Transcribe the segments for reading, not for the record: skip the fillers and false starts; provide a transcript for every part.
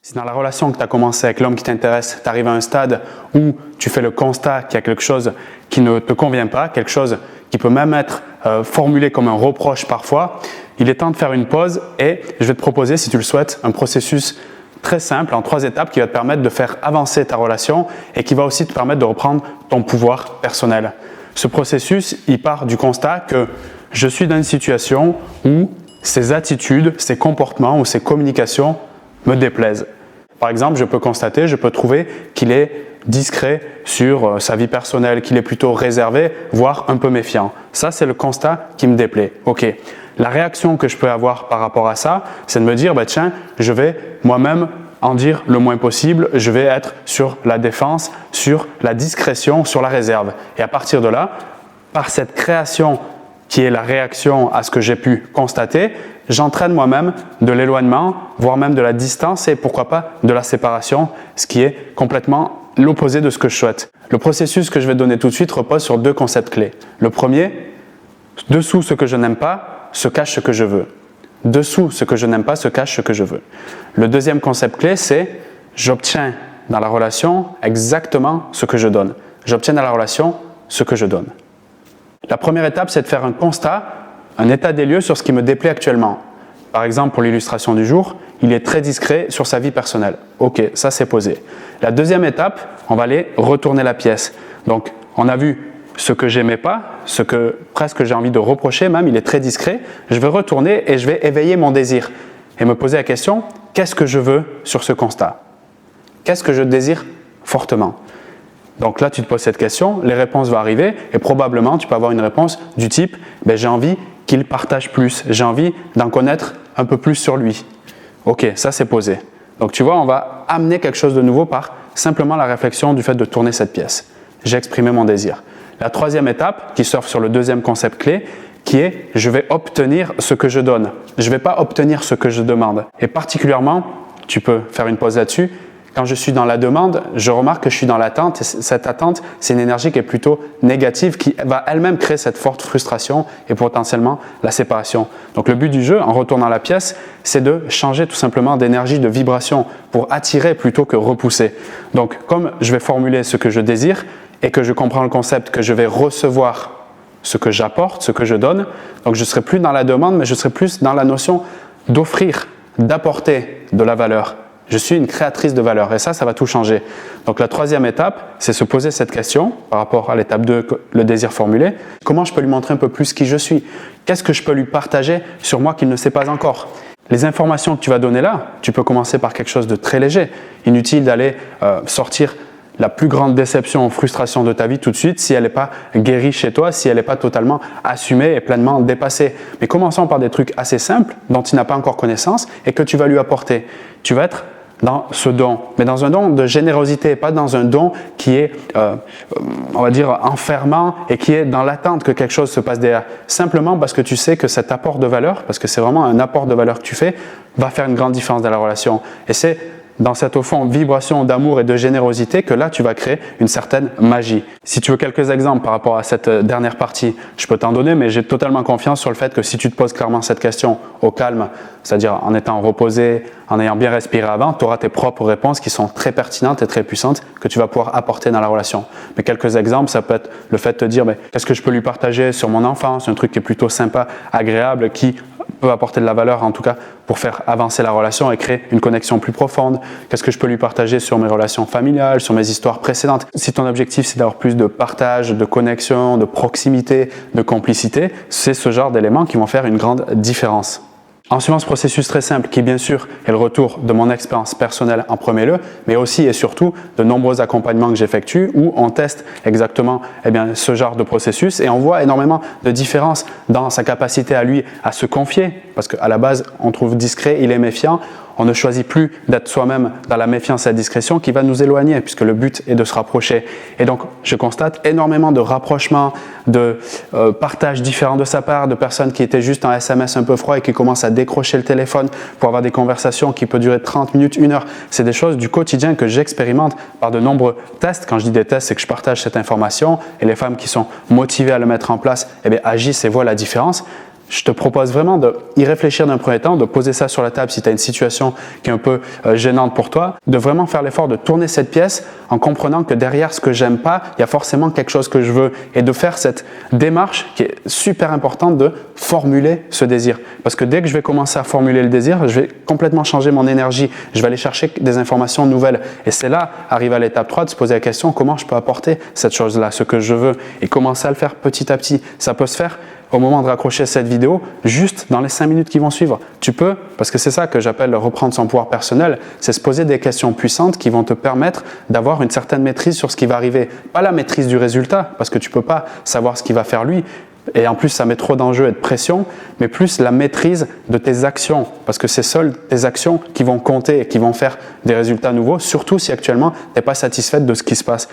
Si dans la relation que tu as commencé avec l'homme qui t'intéresse, tu arrives à un stade où tu fais le constat qu'il y a quelque chose qui ne te convient pas, quelque chose qui peut même être formulé comme un reproche parfois, il est temps de faire une pause et je vais te proposer, si tu le souhaites, un processus très simple en 3 étapes qui va te permettre de faire avancer ta relation et qui va aussi te permettre de reprendre ton pouvoir personnel. Ce processus, il part du constat que je suis dans une situation où ces attitudes, ces comportements ou ces communications me déplaisent. Par exemple, je peux constater, je peux trouver qu'il est discret sur sa vie personnelle, qu'il est plutôt réservé, voire un peu méfiant. Ça, c'est le constat qui me déplaît. Ok. La réaction que je peux avoir par rapport à ça, c'est de me dire, tiens, je vais moi-même en dire le moins possible, je vais être sur la défense, sur la discrétion, sur la réserve. Et à partir de là, par cette création qui est la réaction à ce que j'ai pu constater, j'entraîne moi-même de l'éloignement, voire même de la distance et pourquoi pas de la séparation, ce qui est complètement l'opposé de ce que je souhaite. Le processus que je vais donner tout de suite repose sur 2 concepts clés. Le premier, dessous ce que je n'aime pas, se cache ce que je veux. Dessous ce que je n'aime pas, se cache ce que je veux. Le deuxième concept clé, c'est j'obtiens dans la relation exactement ce que je donne. J'obtiens dans la relation ce que je donne. La première étape, c'est de faire un constat, un état des lieux sur ce qui me déplaît actuellement. Par exemple, pour l'illustration du jour, il est très discret sur sa vie personnelle. Ok, ça c'est posé. La deuxième étape, on va aller retourner la pièce. Donc, on a vu ce que j'aimais pas, ce que presque j'ai envie de reprocher même, il est très discret. Je vais retourner et je vais éveiller mon désir et me poser la question, qu'est-ce que je veux sur ce constat? Qu'est-ce que je désire fortement? Donc là, tu te poses cette question, les réponses vont arriver et probablement tu peux avoir une réponse du type j'ai envie qu'il partage plus, j'ai envie d'en connaître un peu plus sur lui. Ok, ça c'est posé. Donc tu vois, on va amener quelque chose de nouveau par simplement la réflexion du fait de tourner cette pièce. J'ai exprimé mon désir. La troisième étape, qui surfe sur le deuxième concept clé, qui est je vais obtenir ce que je donne. Je ne vais pas obtenir ce que je demande. Et particulièrement, tu peux faire une pause là-dessus, quand je suis dans la demande, je remarque que je suis dans l'attente et cette attente, c'est une énergie qui est plutôt négative qui va elle-même créer cette forte frustration et potentiellement la séparation. Donc le but du jeu, en retournant la pièce, c'est de changer tout simplement d'énergie, de vibration pour attirer plutôt que repousser. Donc comme je vais formuler ce que je désire et que je comprends le concept que je vais recevoir ce que j'apporte, ce que je donne, donc je ne serai plus dans la demande mais je serai plus dans la notion d'offrir, d'apporter de la valeur. Je suis une créatrice de valeur et ça va tout changer. Donc la troisième étape, c'est se poser cette question par rapport à l'étape 2, le désir formulé. Comment je peux lui montrer un peu plus qui je suis? Qu'est-ce que je peux lui partager sur moi qu'il ne sait pas encore? Les informations que tu vas donner là, tu peux commencer par quelque chose de très léger. Inutile d'aller sortir la plus grande déception ou frustration de ta vie tout de suite si elle n'est pas guérie chez toi, si elle n'est pas totalement assumée et pleinement dépassée. Mais commençons par des trucs assez simples dont tu n'as pas encore connaissance et que tu vas lui apporter. Tu vas être dans ce don, mais dans un don de générosité, pas dans un don qui est, on va dire, enfermant et qui est dans l'attente que quelque chose se passe derrière. Simplement parce que tu sais que cet apport de valeur, parce que c'est vraiment un apport de valeur que tu fais, va faire une grande différence dans la relation. Et c'est dans cette, au fond, vibration d'amour et de générosité que là, tu vas créer une certaine magie. Si tu veux quelques exemples par rapport à cette dernière partie, je peux t'en donner, mais j'ai totalement confiance sur le fait que si tu te poses clairement cette question au calme, c'est-à-dire en étant reposé, en ayant bien respiré avant, tu auras tes propres réponses qui sont très pertinentes et très puissantes que tu vas pouvoir apporter dans la relation. Mais quelques exemples, ça peut être le fait de te dire, qu'est-ce que je peux lui partager sur mon enfance, un truc qui est plutôt sympa, agréable, qui peut apporter de la valeur en tout cas pour faire avancer la relation et créer une connexion plus profonde. Qu'est-ce que je peux lui partager sur mes relations familiales, sur mes histoires précédentes? Si ton objectif c'est d'avoir plus de partage, de connexion, de proximité, de complicité, c'est ce genre d'éléments qui vont faire une grande différence. En suivant ce processus très simple qui bien sûr est le retour de mon expérience personnelle en premier lieu, mais aussi et surtout de nombreux accompagnements que j'effectue où on teste exactement ce genre de processus et on voit énormément de différences dans sa capacité à lui à se confier parce qu'à la base on trouve discret, il est méfiant. On ne choisit plus d'être soi-même dans la méfiance et la discrétion qui va nous éloigner puisque le but est de se rapprocher. Et donc, je constate énormément de rapprochements, de partages différents de sa part, de personnes qui étaient juste en SMS un peu froid et qui commencent à décrocher le téléphone pour avoir des conversations qui peuvent durer 30 minutes, 1 heure. C'est des choses du quotidien que j'expérimente par de nombreux tests. Quand je dis des tests, c'est que je partage cette information et les femmes qui sont motivées à le mettre en place agissent et voient la différence. je te propose vraiment d'y réfléchir d'un premier temps, de poser ça sur la table si tu as une situation qui est un peu gênante pour toi, de vraiment faire l'effort de tourner cette pièce en comprenant que derrière ce que j'aime pas, il y a forcément quelque chose que je veux et de faire cette démarche qui est super importante de formuler ce désir. Parce que dès que je vais commencer à formuler le désir, je vais complètement changer mon énergie, je vais aller chercher des informations nouvelles. Et c'est là, arriver à l'étape 3, de se poser la question comment je peux apporter cette chose-là, ce que je veux, et commencer à le faire petit à petit. Ça peut se faire au moment de raccrocher cette vidéo, juste dans les 5 minutes qui vont suivre. Tu peux, parce que c'est ça que j'appelle reprendre son pouvoir personnel, c'est se poser des questions puissantes qui vont te permettre d'avoir une certaine maîtrise sur ce qui va arriver. Pas la maîtrise du résultat, parce que tu ne peux pas savoir ce qu'il va faire lui, et en plus ça met trop d'enjeux et de pression, mais plus la maîtrise de tes actions, parce que c'est seules tes actions qui vont compter et qui vont faire des résultats nouveaux, surtout si actuellement tu n'es pas satisfaite de ce qui se passe.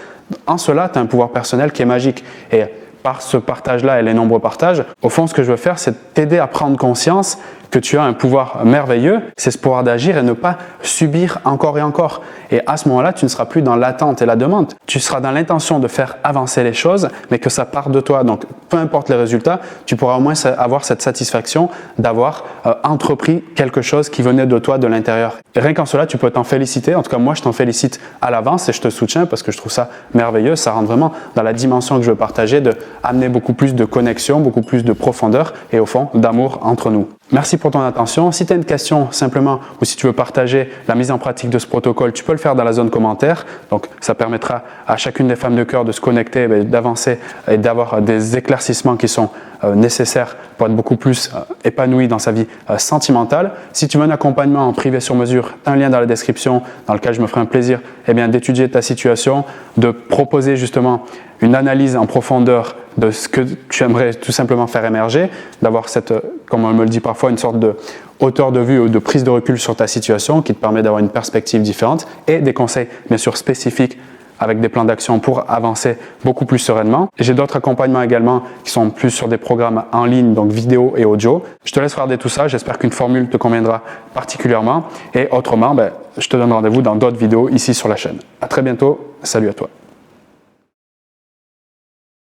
En cela, tu as un pouvoir personnel qui est magique. Et par ce partage-là et les nombreux partages, au fond, ce que je veux faire, c'est t'aider à prendre conscience que tu as un pouvoir merveilleux, c'est ce pouvoir d'agir et ne pas subir encore et encore. Et à ce moment-là, tu ne seras plus dans l'attente et la demande. Tu seras dans l'intention de faire avancer les choses, mais que ça part de toi. Donc, peu importe les résultats, tu pourras au moins avoir cette satisfaction d'avoir entrepris quelque chose qui venait de toi, de l'intérieur. Et rien qu'en cela, tu peux t'en féliciter. En tout cas, moi, je t'en félicite à l'avance et je te soutiens parce que je trouve ça merveilleux. Ça rentre vraiment dans la dimension que je veux partager, de amener beaucoup plus de connexion, beaucoup plus de profondeur et au fond, d'amour entre nous. Merci pour ton attention. Si tu as une question simplement ou si tu veux partager la mise en pratique de ce protocole, tu peux le faire dans la zone commentaire. Donc, ça permettra à chacune des femmes de cœur de se connecter, d'avancer et d'avoir des éclaircissements qui sont nécessaires pour être beaucoup plus épanouie dans sa vie sentimentale. Si tu veux un accompagnement en privé sur mesure, tu as un lien dans la description dans lequel je me ferai un plaisir d'étudier ta situation, de proposer justement une analyse en profondeur de ce que tu aimerais tout simplement faire émerger, d'avoir cette, comme on me le dit parfois, une sorte de hauteur de vue ou de prise de recul sur ta situation qui te permet d'avoir une perspective différente et des conseils bien sûr spécifiques avec des plans d'action pour avancer beaucoup plus sereinement. J'ai d'autres accompagnements également qui sont plus sur des programmes en ligne, donc vidéo et audio. Je te laisse regarder tout ça, j'espère qu'une formule te conviendra particulièrement et autrement, je te donne rendez-vous dans d'autres vidéos ici sur la chaîne. À très bientôt, salut à toi.